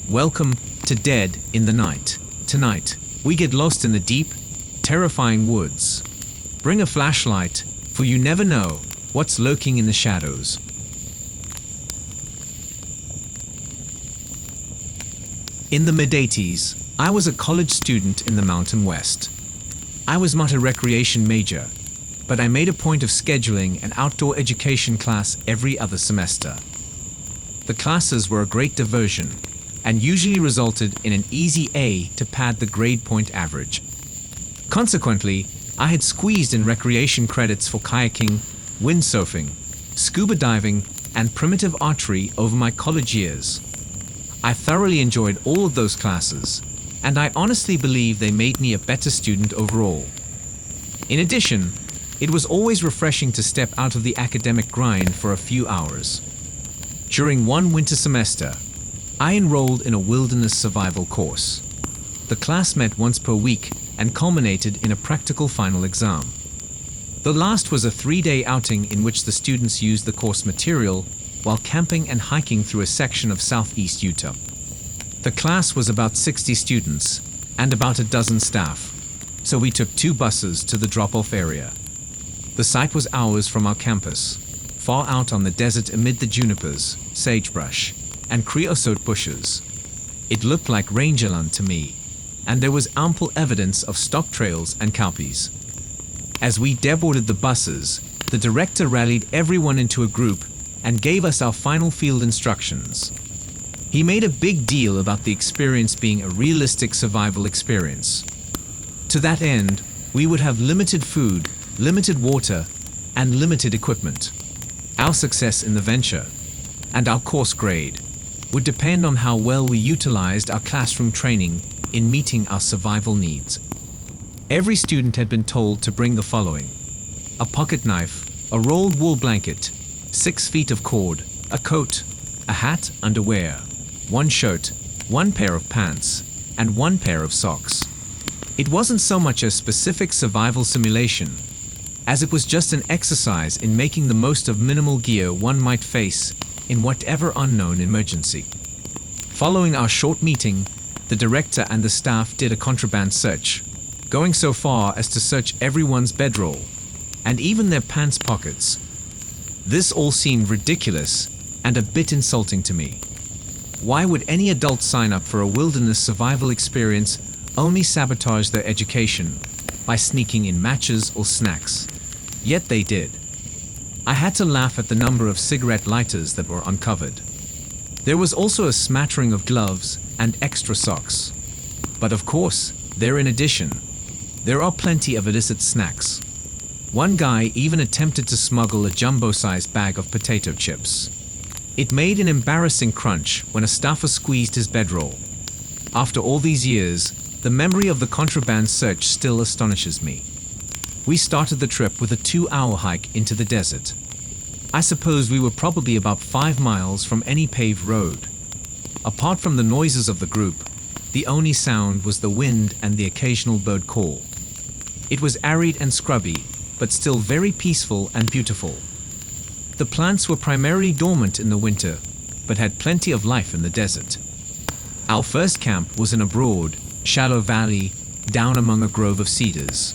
Welcome to Dead in the Night. Tonight, we get lost in the deep, terrifying woods. Bring a flashlight, for you never know what's lurking in the shadows. In the mid-80s, I was a college student in the Mountain West. I was not a recreation major, but I made a point of scheduling an outdoor education class every other semester. The classes were a great diversion, and usually resulted in an easy A to pad the grade point average. Consequently, I had squeezed in recreation credits for kayaking, windsurfing, scuba diving, and primitive archery over my college years. I thoroughly enjoyed all of those classes, and I honestly believe they made me a better student overall. In addition, it was always refreshing to step out of the academic grind for a few hours. During one winter semester, I enrolled in a wilderness survival course. The class met once per week and culminated in a practical final exam. The last was a 3-day outing in which the students used the course material while camping and hiking through a section of southeast Utah. The class was about 60 students and about a dozen staff, so we took 2 buses to the drop-off area. The site was hours from our campus, far out on the desert amid the junipers, sagebrush, and creosote bushes. It looked like rangerland to me, and there was ample evidence of stock trails and cowpeas. As we deboarded the buses, the director rallied everyone into a group and gave us our final field instructions. He made a big deal about the experience being a realistic survival experience. To that end, we would have limited food, limited water, and limited equipment. Our success in the venture, and our course grade, would depend on how well we utilized our classroom training in meeting our survival needs. Every student had been told to bring the following: a pocket knife, a rolled wool blanket, 6 feet of cord, a coat, a hat, underwear, 1 shirt, 1 pair of pants, and 1 pair of socks. It wasn't so much a specific survival simulation, as it was just an exercise in making the most of minimal gear one might face in whatever unknown emergency. Following our short meeting, the director and the staff did a contraband search, going so far as to search everyone's bedroll, and even their pants pockets. This all seemed ridiculous and a bit insulting to me. Why would any adult sign up for a wilderness survival experience only sabotage their education by sneaking in matches or snacks? Yet they did. I had to laugh at the number of cigarette lighters that were uncovered. There was also a smattering of gloves and extra socks. But of course, in addition, there are plenty of illicit snacks. One guy even attempted to smuggle a jumbo-sized bag of potato chips. It made an embarrassing crunch when a staffer squeezed his bedroll. After all these years, the memory of the contraband search still astonishes me. We started the trip with a 2-hour hike into the desert. I suppose we were probably about 5 miles from any paved road. Apart from the noises of the group, the only sound was the wind and the occasional bird call. It was arid and scrubby, but still very peaceful and beautiful. The plants were primarily dormant in the winter, but had plenty of life in the desert. Our first camp was in a broad, shallow valley down among a grove of cedars.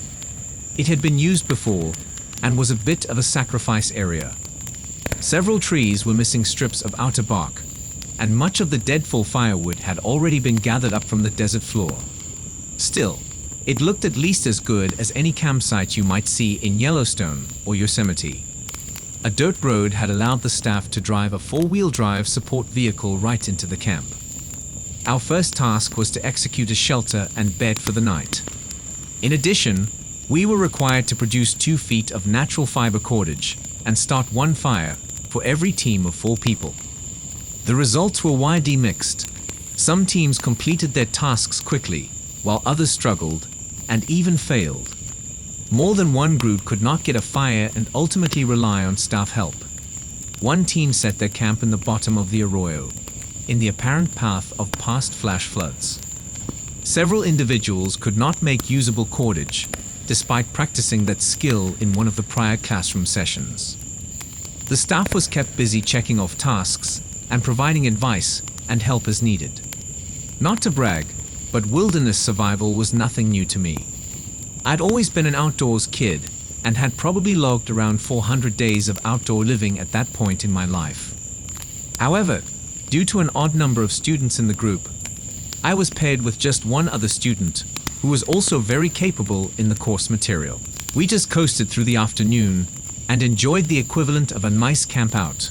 It had been used before and was a bit of a sacrifice area. Several trees were missing strips of outer bark, and much of the deadfall firewood had already been gathered up from the desert floor. Still, it looked at least as good as any campsite you might see in Yellowstone or Yosemite. A dirt road had allowed the staff to drive a 4-wheel drive support vehicle right into the camp. Our first task was to execute a shelter and bed for the night. In addition, we were required to produce 2 feet of natural fiber cordage and start 1 fire for every team of 4 people. The results were widely mixed. Some teams completed their tasks quickly, while others struggled and even failed. More than one group could not get a fire and ultimately rely on staff help. One team set their camp in the bottom of the arroyo, in the apparent path of past flash floods. Several individuals could not make usable cordage, despite practicing that skill in one of the prior classroom sessions. The staff was kept busy checking off tasks and providing advice and help as needed. Not to brag, but wilderness survival was nothing new to me. I'd always been an outdoors kid and had probably logged around 400 days of outdoor living at that point in my life. However, due to an odd number of students in the group, I was paired with just one other student who was also very capable in the course material. We just coasted through the afternoon and enjoyed the equivalent of a nice camp out.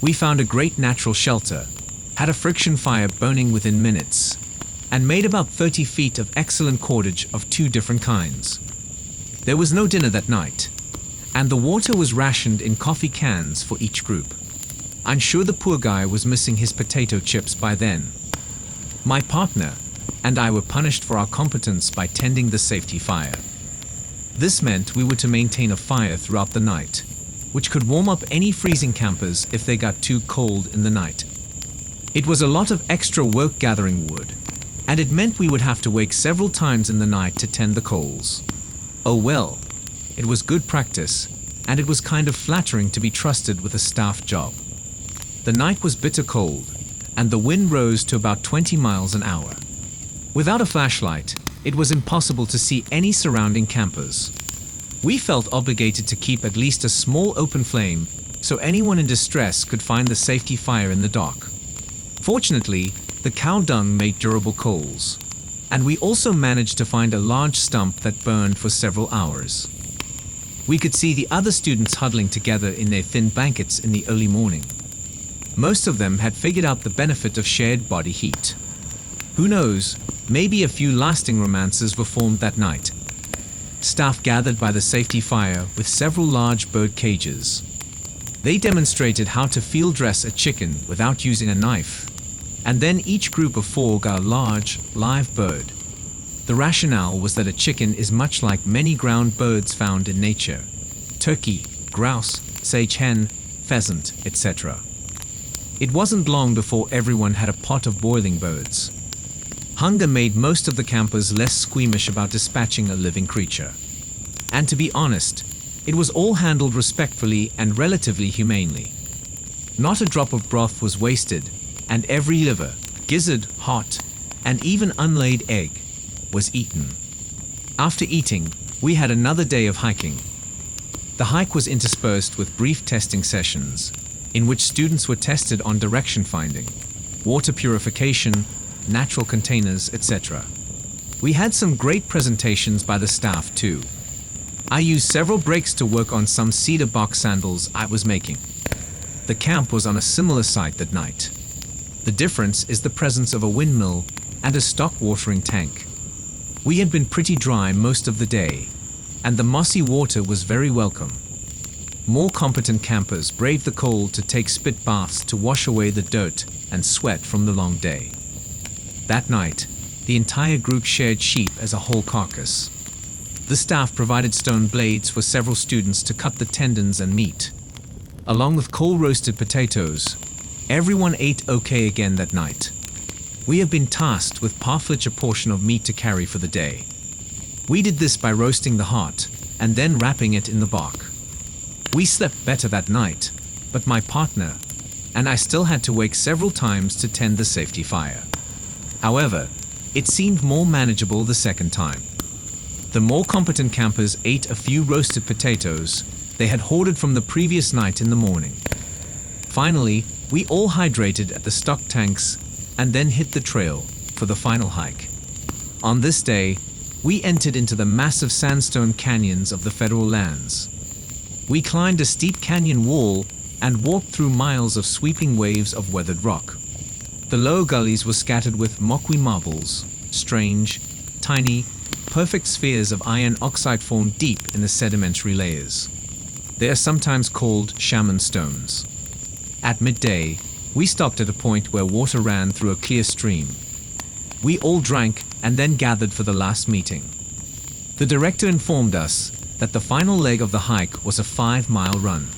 We found a great natural shelter, had a friction fire burning within minutes, and made about 30 feet of excellent cordage of 2 different kinds. There was no dinner that night, and the water was rationed in coffee cans for each group. I'm sure the poor guy was missing his potato chips by then. My partner and I were punished for our competence by tending the safety fire. This meant we were to maintain a fire throughout the night, which could warm up any freezing campers if they got too cold in the night. It was a lot of extra work gathering wood, and it meant we would have to wake several times in the night to tend the coals. Oh well, it was good practice, and it was kind of flattering to be trusted with a staff job. The night was bitter cold, and the wind rose to about 20 miles an hour. Without a flashlight, it was impossible to see any surrounding campers. We felt obligated to keep at least a small open flame so anyone in distress could find the safety fire in the dark. Fortunately, the cow dung made durable coals, and we also managed to find a large stump that burned for several hours. We could see the other students huddling together in their thin blankets in the early morning. Most of them had figured out the benefit of shared body heat. Who knows, maybe a few lasting romances were formed that night. Staff gathered by the safety fire with several large bird cages. They demonstrated how to field dress a chicken without using a knife, and then each group of 4 got a large, live bird. The rationale was that a chicken is much like many ground birds found in nature: turkey, grouse, sage hen, pheasant, etc. It wasn't long before everyone had a pot of boiling birds. Hunger made most of the campers less squeamish about dispatching a living creature. And to be honest, it was all handled respectfully and relatively humanely. Not a drop of broth was wasted, and every liver, gizzard, heart, and even unlaid egg was eaten. After eating, we had another day of hiking. The hike was interspersed with brief testing sessions, in which students were tested on direction finding, water purification, natural containers, etc. We had some great presentations by the staff too. I used several breaks to work on some cedar bark sandals I was making. The camp was on a similar site that night. The difference is the presence of a windmill and a stock watering tank. We had been pretty dry most of the day, and the mossy water was very welcome. More competent campers braved the cold to take spit baths to wash away the dirt and sweat from the long day. That night, the entire group shared sheep as a whole carcass. The staff provided stone blades for several students to cut the tendons and meat. Along with coal-roasted potatoes, everyone ate okay again that night. We have been tasked with parfleche a portion of meat to carry for the day. We did this by roasting the heart and then wrapping it in the bark. We slept better that night, but my partner and I still had to wake several times to tend the safety fire. However, it seemed more manageable the second time. The more competent campers ate a few roasted potatoes they had hoarded from the previous night in the morning. Finally, we all hydrated at the stock tanks and then hit the trail for the final hike. On this day, we entered into the massive sandstone canyons of the federal lands. We climbed a steep canyon wall and walked through miles of sweeping waves of weathered rock. The lower gullies were scattered with moqui marbles, strange, tiny, perfect spheres of iron oxide formed deep in the sedimentary layers. They are sometimes called shaman stones. At midday, we stopped at a point where water ran through a clear stream. We all drank and then gathered for the last meeting. The director informed us that the final leg of the hike was a 5-mile run.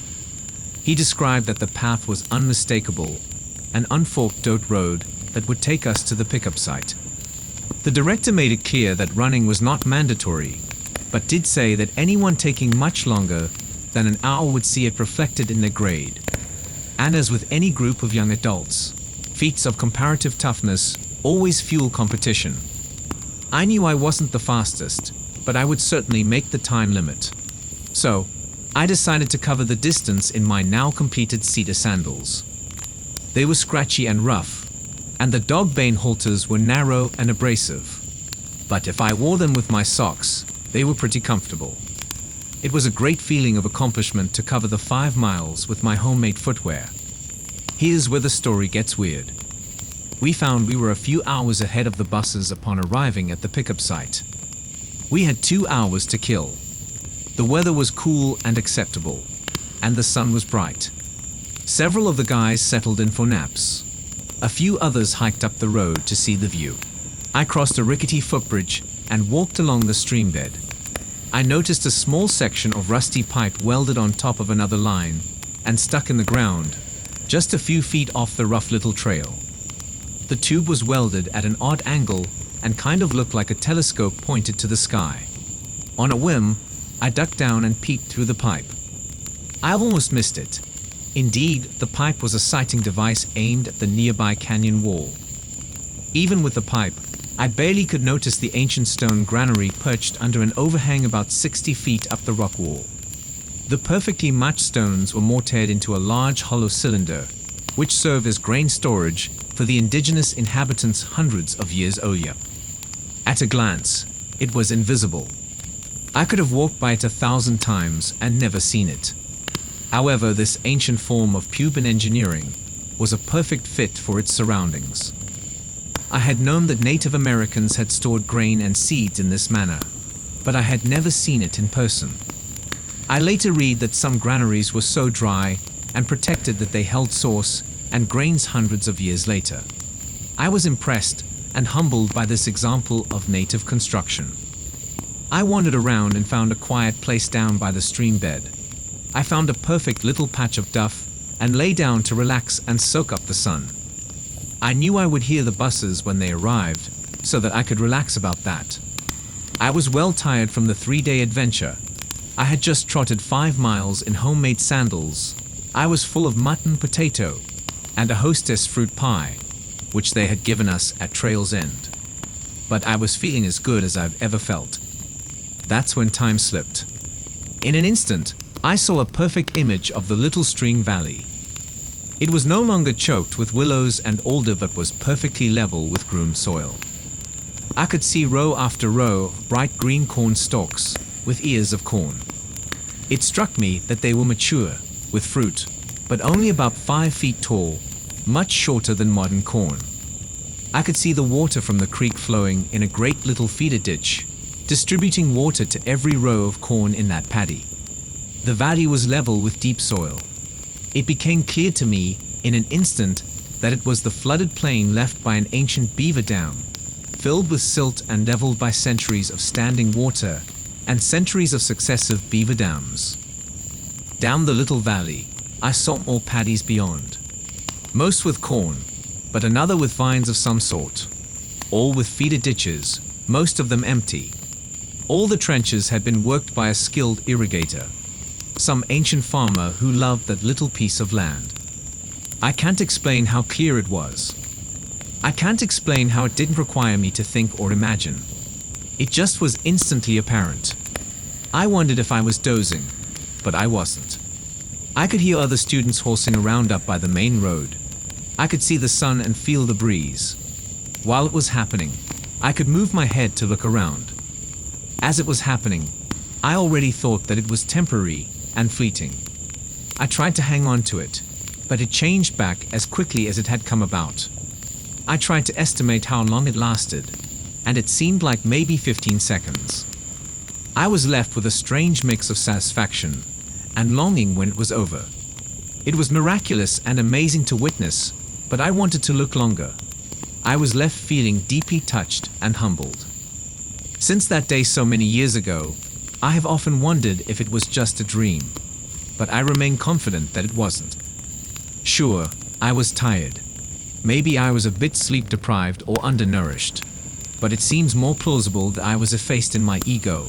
He described that the path was unmistakable, an unforked dirt road that would take us to the pickup site. The director made it clear that running was not mandatory, but did say that anyone taking much longer than an hour would see it reflected in their grade. And as with any group of young adults, feats of comparative toughness always fuel competition. I knew I wasn't the fastest, but I would certainly make the time limit. So, I decided to cover the distance in my now completed cedar sandals. They were scratchy and rough, and the Dogbane halters were narrow and abrasive. But if I wore them with my socks, they were pretty comfortable. It was a great feeling of accomplishment to cover the 5 miles with my homemade footwear. Here's where the story gets weird. We found we were a few hours ahead of the buses upon arriving at the pickup site. We had 2 hours to kill. The weather was cool and acceptable, and the sun was bright. Several of the guys settled in for naps. A few others hiked up the road to see the view. I crossed a rickety footbridge and walked along the stream bed. I noticed a small section of rusty pipe welded on top of another line and stuck in the ground, just a few feet off the rough little trail. The tube was welded at an odd angle and kind of looked like a telescope pointed to the sky. On a whim, I ducked down and peeked through the pipe. I almost missed it. Indeed, the pipe was a sighting device aimed at the nearby canyon wall. Even with the pipe, I barely could notice the ancient stone granary perched under an overhang about 60 feet up the rock wall. The perfectly matched stones were mortared into a large hollow cylinder, which served as grain storage for the indigenous inhabitants hundreds of years earlier. At a glance, it was invisible. I could have walked by it 1,000 times and never seen it. However, this ancient form of Cuban engineering was a perfect fit for its surroundings. I had known that Native Americans had stored grain and seeds in this manner, but I had never seen it in person. I later read that some granaries were so dry and protected that they held sauce and grains hundreds of years later. I was impressed and humbled by this example of native construction. I wandered around and found a quiet place down by the stream bed. I found a perfect little patch of duff and lay down to relax and soak up the sun. I knew I would hear the buses when they arrived, so that I could relax about that. I was well tired from the 3-day adventure. I had just trotted 5 miles in homemade sandals. I was full of mutton potato and a hostess fruit pie, which they had given us at trail's end. But I was feeling as good as I've ever felt. That's when time slipped. In an instant, I saw a perfect image of the little stream valley. It was no longer choked with willows and alder but was perfectly level with groomed soil. I could see row after row of bright green corn stalks with ears of corn. It struck me that they were mature, with fruit, but only about 5 feet tall, much shorter than modern corn. I could see the water from the creek flowing in a great little feeder ditch, distributing water to every row of corn in that paddy. The valley was level with deep soil. It became clear to me in an instant that it was the flooded plain left by an ancient beaver dam, filled with silt and leveled by centuries of standing water and centuries of successive beaver dams. Down the little valley, I saw more paddies beyond, most with corn, but another with vines of some sort, all with feeder ditches, most of them empty. All the trenches had been worked by a skilled irrigator, some ancient farmer who loved that little piece of land. I can't explain how clear it was. I can't explain how it didn't require me to think or imagine. It just was instantly apparent. I wondered if I was dozing, but I wasn't. I could hear other students horsing around up by the main road. I could see the sun and feel the breeze. While it was happening, I could move my head to look around. As it was happening, I already thought that it was temporary and fleeting. I tried to hang on to it, but it changed back as quickly as it had come about. I tried to estimate how long it lasted, and it seemed like maybe 15 seconds. I was left with a strange mix of satisfaction and longing when it was over. It was miraculous and amazing to witness, but I wanted to look longer. I was left feeling deeply touched and humbled. Since that day so many years ago, I have often wondered if it was just a dream, but I remain confident that it wasn't. Sure, I was tired. Maybe I was a bit sleep-deprived or undernourished, but it seems more plausible that I was effaced in my ego.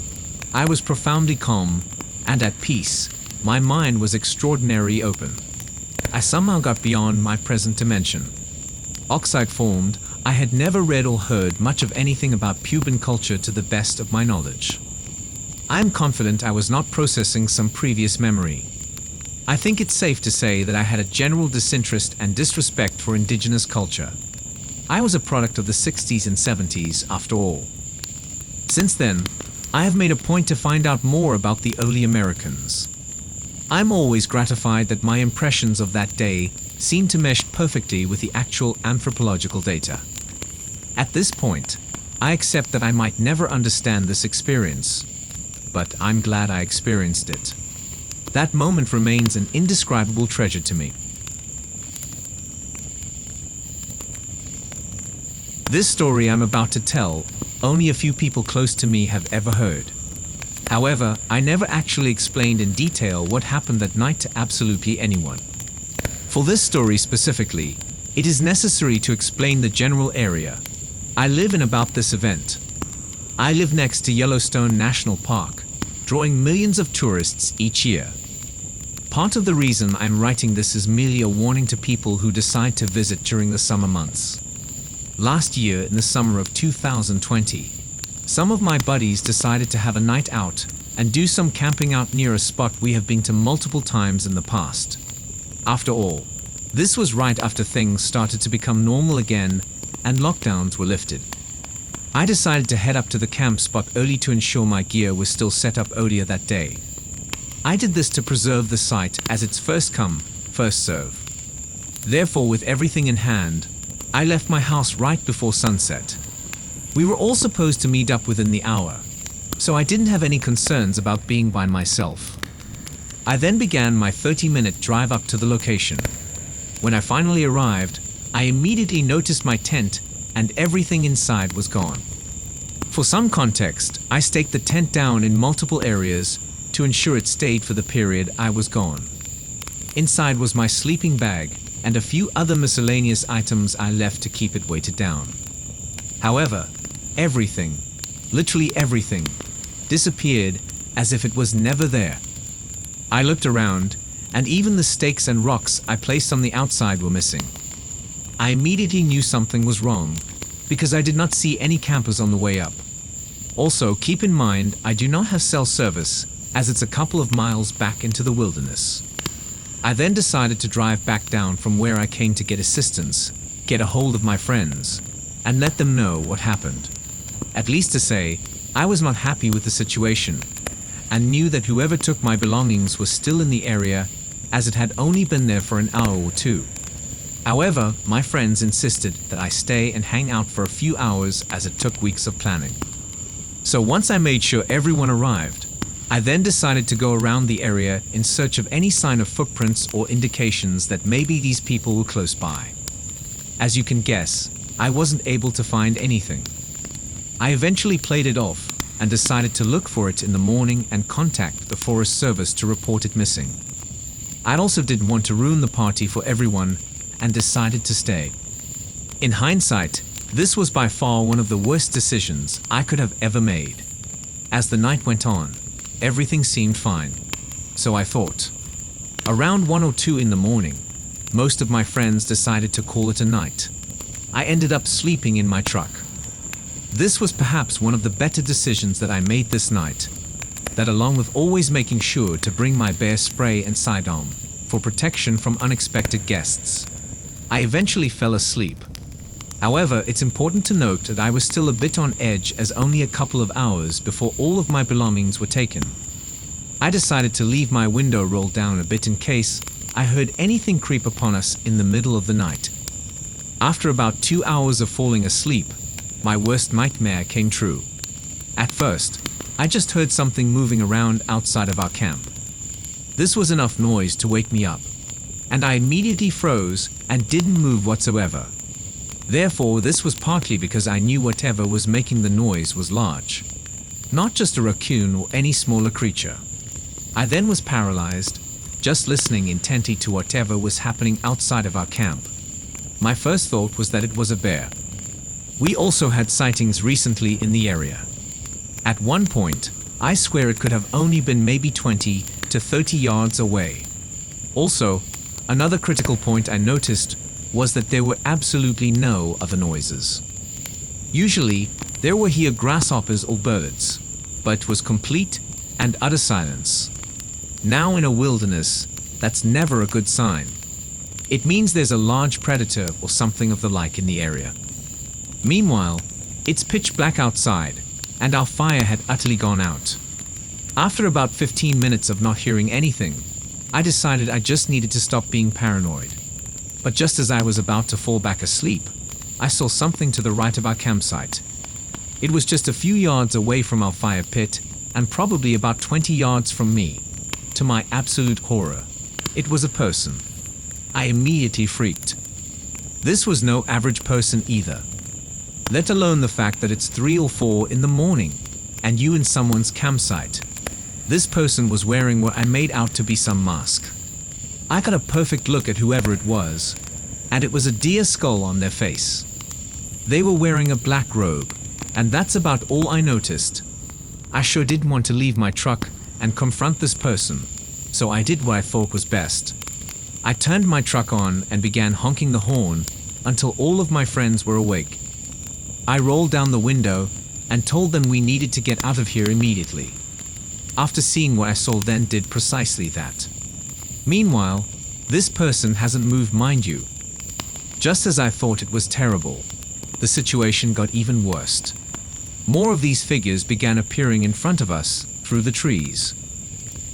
I was profoundly calm and at peace. My mind was extraordinarily open. I somehow got beyond my present dimension. Oxide formed, I had never read or heard much of anything about Cuban culture to the best of my knowledge. I am confident I was not processing some previous memory. I think it's safe to say that I had a general disinterest and disrespect for indigenous culture. I was a product of the 60s and 70s, after all. Since then, I have made a point to find out more about the early Americans. I'm always gratified that my impressions of that day seem to mesh perfectly with the actual anthropological data. At this point, I accept that I might never understand this experience, but I'm glad I experienced it. That moment remains an indescribable treasure to me. This story I'm about to tell, only a few people close to me have ever heard. However, I never actually explained in detail what happened that night to absolutely anyone. For this story specifically, it is necessary to explain the general area I live in about this event. I live next to Yellowstone National Park, drawing millions of tourists each year. Part of the reason I'm writing this is merely a warning to people who decide to visit during the summer months. Last year, in the summer of 2020, some of my buddies decided to have a night out and do some camping out near a spot we have been to multiple times in the past. After all, this was right after things started to become normal again and lockdowns were lifted. I decided to head up to the camp spot early to ensure my gear was still set up earlier that day. I did this to preserve the site as it's first come, first serve. Therefore, with everything in hand, I left my house right before sunset. We were all supposed to meet up within the hour, so I didn't have any concerns about being by myself. I then began my 30-minute drive up to the location. When I finally arrived, I immediately noticed my tent and everything inside was gone. For some context, I staked the tent down in multiple areas to ensure it stayed for the period I was gone. Inside was my sleeping bag and a few other miscellaneous items I left to keep it weighted down. However, everything, literally everything, disappeared as if it was never there. I looked around, and even the stakes and rocks I placed on the outside were missing. I immediately knew something was wrong, because I did not see any campers on the way up. Also, keep in mind I do not have cell service, as it's a couple of miles back into the wilderness. I then decided to drive back down from where I came to get assistance, get a hold of my friends, and let them know what happened. At least to say, I was not happy with the situation, and knew that whoever took my belongings was still in the area, as it had only been there for an hour or two. However, my friends insisted that I stay and hang out for a few hours as it took weeks of planning. So once I made sure everyone arrived, I then decided to go around the area in search of any sign of footprints or indications that maybe these people were close by. As you can guess, I wasn't able to find anything. I eventually played it off and decided to look for it in the morning and contact the Forest Service to report it missing. I also didn't want to ruin the party for everyone and decided to stay. In hindsight, this was by far one of the worst decisions I could have ever made. As the night went on, everything seemed fine, so I thought. Around 1 or 2 in the morning, most of my friends decided to call it a night. I ended up sleeping in my truck. This was perhaps one of the better decisions that I made this night, that along with always making sure to bring my bear spray and sidearm for protection from unexpected guests. I eventually fell asleep. However, it's important to note that I was still a bit on edge as only a couple of hours before all of my belongings were taken. I decided to leave my window rolled down a bit in case I heard anything creep upon us in the middle of the night. After about 2 hours of falling asleep, my worst nightmare came true. At first, I just heard something moving around outside of our camp. This was enough noise to wake me up, and I immediately froze and didn't move whatsoever. Therefore, this was partly because I knew whatever was making the noise was large, not just a raccoon or any smaller creature. I then was paralyzed, just listening intently to whatever was happening outside of our camp. My first thought was that it was a bear. We also had sightings recently in the area. At one point, I swear it could have only been maybe 20 to 30 yards away. Also, another critical point I noticed was that there were absolutely no other noises. Usually, there were here grasshoppers or birds, but it was complete and utter silence. Now in a wilderness, that's never a good sign. It means there's a large predator or something of the like in the area. Meanwhile, it's pitch black outside, and our fire had utterly gone out. After about 15 minutes of not hearing anything, I decided I just needed to stop being paranoid. But just as I was about to fall back asleep, I saw something to the right of our campsite. It was just a few yards away from our fire pit, and probably about 20 yards from me. To my absolute horror, it was a person. I immediately freaked. This was no average person either. Let alone the fact that it's 3 or 4 in the morning, and you in someone's campsite. This person was wearing what I made out to be some mask. I got a perfect look at whoever it was, and it was a deer skull on their face. They were wearing a black robe, and that's about all I noticed. I sure didn't want to leave my truck and confront this person, so I did what I thought was best. I turned my truck on and began honking the horn until all of my friends were awake. I rolled down the window and told them we needed to get out of here immediately. After seeing what I saw, then did precisely that. Meanwhile, this person hasn't moved, mind you. Just as I thought it was terrible, the situation got even worse. More of these figures began appearing in front of us through the trees,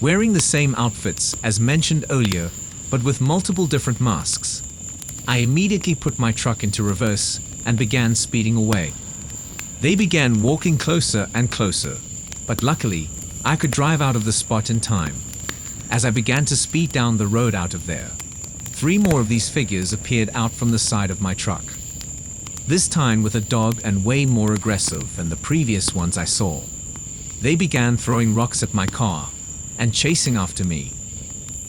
wearing the same outfits as mentioned earlier, but with multiple different masks. I immediately put my truck into reverse and began speeding away. They began walking closer and closer, but luckily, I could drive out of the spot in time. As I began to speed down the road out of there, 3 more of these figures appeared out from the side of my truck. This time with a dog and way more aggressive than the previous ones I saw. They began throwing rocks at my car and chasing after me.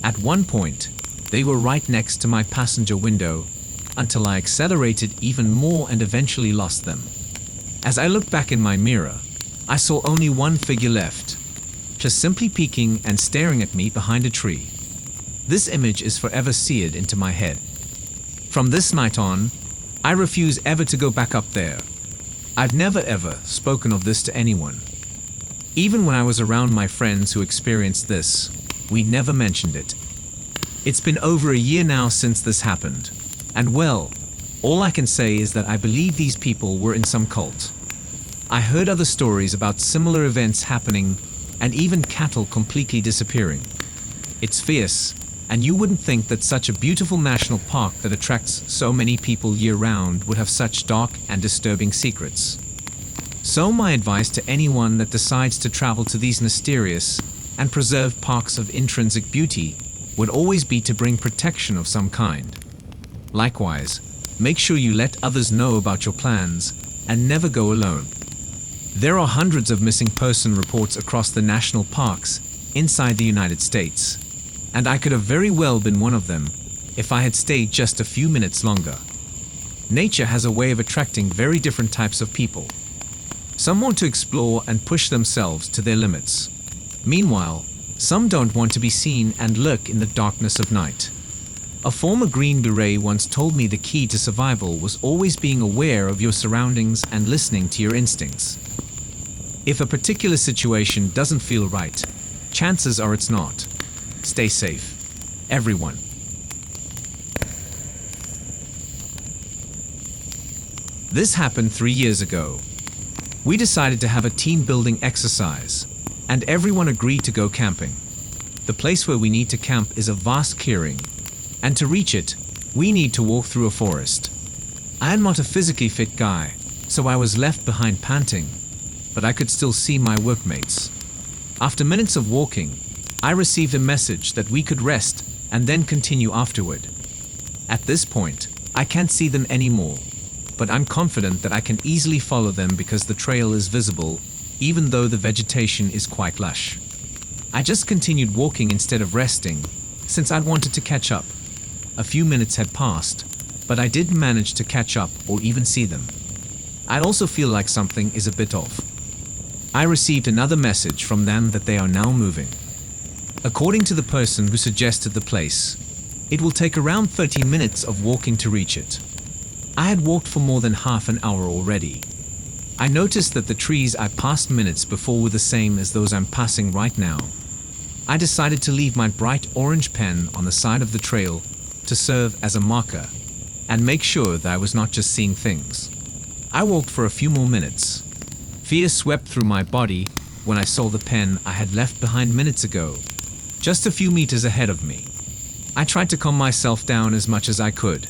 At one point, they were right next to my passenger window until I accelerated even more and eventually lost them. As I looked back in my mirror, I saw only one figure left, just simply peeking and staring at me behind a tree. This image is forever seared into my head. From this night on, I refuse ever to go back up there. I've never ever spoken of this to anyone. Even when I was around my friends who experienced this, we never mentioned it. It's been over a year now since this happened, and well, all I can say is that I believe these people were in some cult. I heard other stories about similar events happening and even cattle completely disappearing. It's fierce, and you wouldn't think that such a beautiful national park that attracts so many people year-round would have such dark and disturbing secrets. So my advice to anyone that decides to travel to these mysterious and preserved parks of intrinsic beauty would always be to bring protection of some kind. Likewise, make sure you let others know about your plans and never go alone. There are hundreds of missing person reports across the national parks inside the United States, and I could have very well been one of them if I had stayed just a few minutes longer. Nature has a way of attracting very different types of people. Some want to explore and push themselves to their limits. Meanwhile, some don't want to be seen and lurk in the darkness of night. A former Green Beret once told me the key to survival was always being aware of your surroundings and listening to your instincts. If a particular situation doesn't feel right, chances are it's not. Stay safe, everyone. This happened 3 years ago. We decided to have a team-building exercise, and everyone agreed to go camping. The place where we need to camp is a vast clearing, and to reach it, we need to walk through a forest. I am not a physically fit guy, so I was left behind panting, but I could still see my workmates. After minutes of walking, I received a message that we could rest and then continue afterward. At this point, I can't see them anymore, but I'm confident that I can easily follow them because the trail is visible, even though the vegetation is quite lush. I just continued walking instead of resting, since I'd wanted to catch up. A few minutes had passed, but I didn't manage to catch up or even see them. I also feel like something is a bit off. I received another message from them that they are now moving. According to the person who suggested the place, It will take around 30 minutes of walking to reach it. I had walked for more than half an hour already. I noticed that the trees I passed minutes before were the same as those I'm passing right now. I decided to leave my bright orange pen on the side of the trail to serve as a marker and make sure that I was not just seeing things. I walked for a few more minutes. Fear swept through my body when I saw the pen I had left behind minutes ago, just a few meters ahead of me. I tried to calm myself down as much as I could.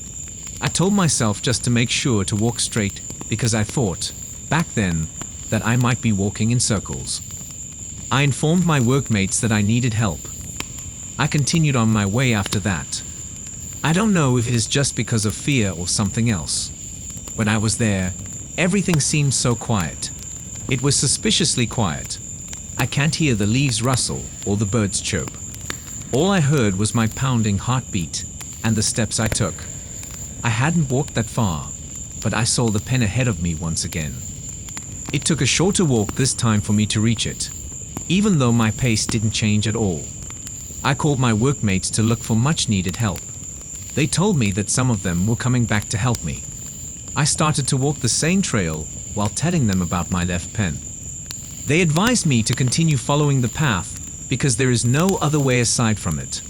I told myself just to make sure to walk straight because I thought, back then, that I might be walking in circles. I informed my workmates that I needed help. I continued on my way after that. I don't know if it is just because of fear or something else. When I was there, everything seemed so quiet. It was suspiciously quiet. I can't hear the leaves rustle or the birds chirp. All I heard was my pounding heartbeat and the steps I took. I hadn't walked that far, but I saw the pen ahead of me once again. It took a shorter walk this time for me to reach it, even though my pace didn't change at all. I called my workmates to look for much-needed help. They told me that some of them were coming back to help me. I started to walk the same trail while telling them about my left pen. They advised me to continue following the path because there is no other way aside from it,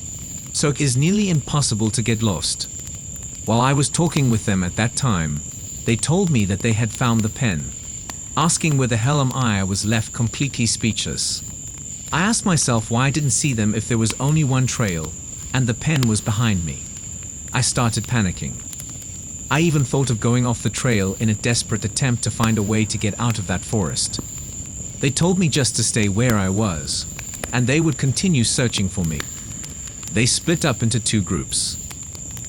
so it is nearly impossible to get lost. While I was talking with them at that time, they told me that they had found the pen. Asking where the hell am I was left completely speechless. I asked myself why I didn't see them if there was only one trail and the pen was behind me. I started panicking. I even thought of going off the trail in a desperate attempt to find a way to get out of that forest. They told me just to stay where I was, and they would continue searching for me. They split up into two groups.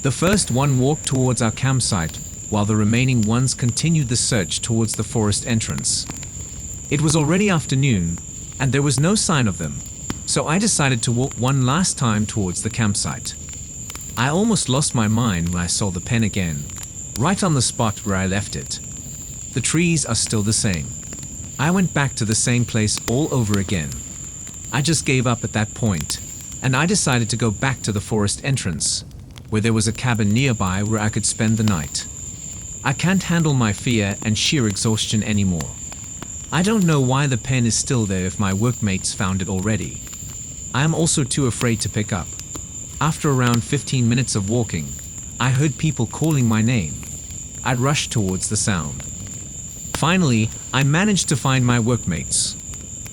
The first one walked towards our campsite, while the remaining ones continued the search towards the forest entrance. It was already afternoon, and there was no sign of them, so I decided to walk one last time towards the campsite. I almost lost my mind when I saw the pen again, right on the spot where I left it. The trees are still the same. I went back to the same place all over again. I just gave up at that point, and I decided to go back to the forest entrance, where there was a cabin nearby where I could spend the night. I can't handle my fear and sheer exhaustion anymore. I don't know why the pen is still there if my workmates found it already. I am also too afraid to pick up. After around 15 minutes of walking, I heard people calling my name. I rushed towards the sound. Finally, I managed to find my workmates.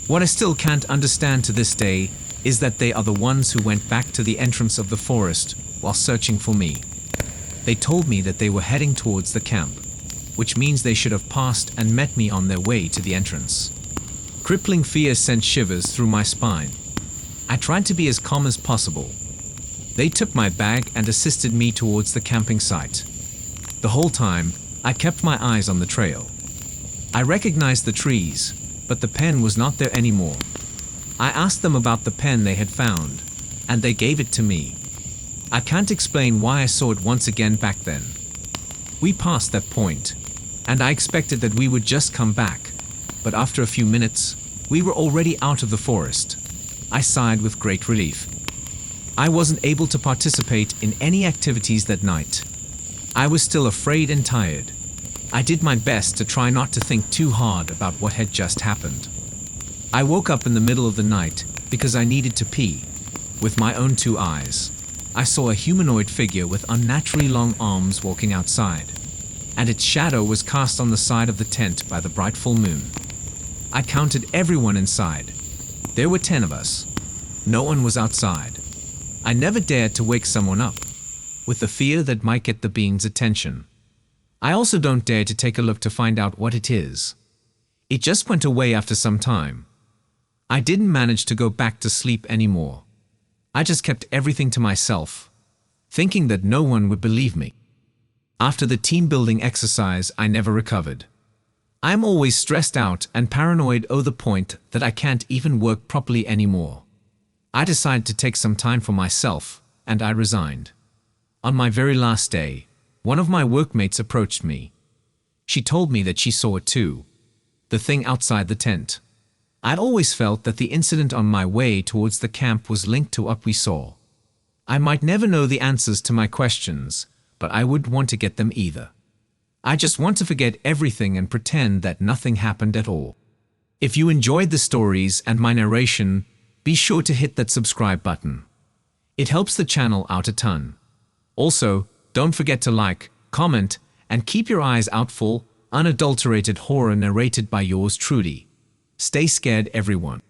What I still can't understand to this day is that they are the ones who went back to the entrance of the forest while searching for me. They told me that they were heading towards the camp, which means they should have passed and met me on their way to the entrance. Crippling fear sent shivers through my spine. I tried to be as calm as possible. They took my bag and assisted me towards the camping site. The whole time, I kept my eyes on the trail. I recognized the trees, but the pen was not there anymore. I asked them about the pen they had found, and they gave it to me. I can't explain why I saw it once again back then. We passed that point, and I expected that we would just come back, but after a few minutes, we were already out of the forest. I sighed with great relief. I wasn't able to participate in any activities that night. I was still afraid and tired. I did my best to try not to think too hard about what had just happened. I woke up in the middle of the night because I needed to pee. With my own two eyes, I saw a humanoid figure with unnaturally long arms walking outside, and its shadow was cast on the side of the tent by the bright full moon. I counted everyone inside. There were 10 of us. No one was outside. I never dared to wake someone up, with the fear that might get the being's attention. I also don't dare to take a look to find out what it is. It just went away after some time. I didn't manage to go back to sleep anymore. I just kept everything to myself, thinking that no one would believe me. After the team-building exercise, I never recovered. I'm always stressed out and paranoid to the point that I can't even work properly anymore. I decided to take some time for myself, and I resigned. On my very last day, one of my workmates approached me. She told me that she saw it too, the thing outside the tent. I'd always felt that the incident on my way towards the camp was linked to what we saw. I might never know the answers to my questions, but I wouldn't want to get them either. I just want to forget everything and pretend that nothing happened at all. If you enjoyed the stories and my narration, be sure to hit that subscribe button. It helps the channel out a ton. Also, don't forget to like, comment, and keep your eyes out for unadulterated horror narrated by yours truly. Stay scared, everyone.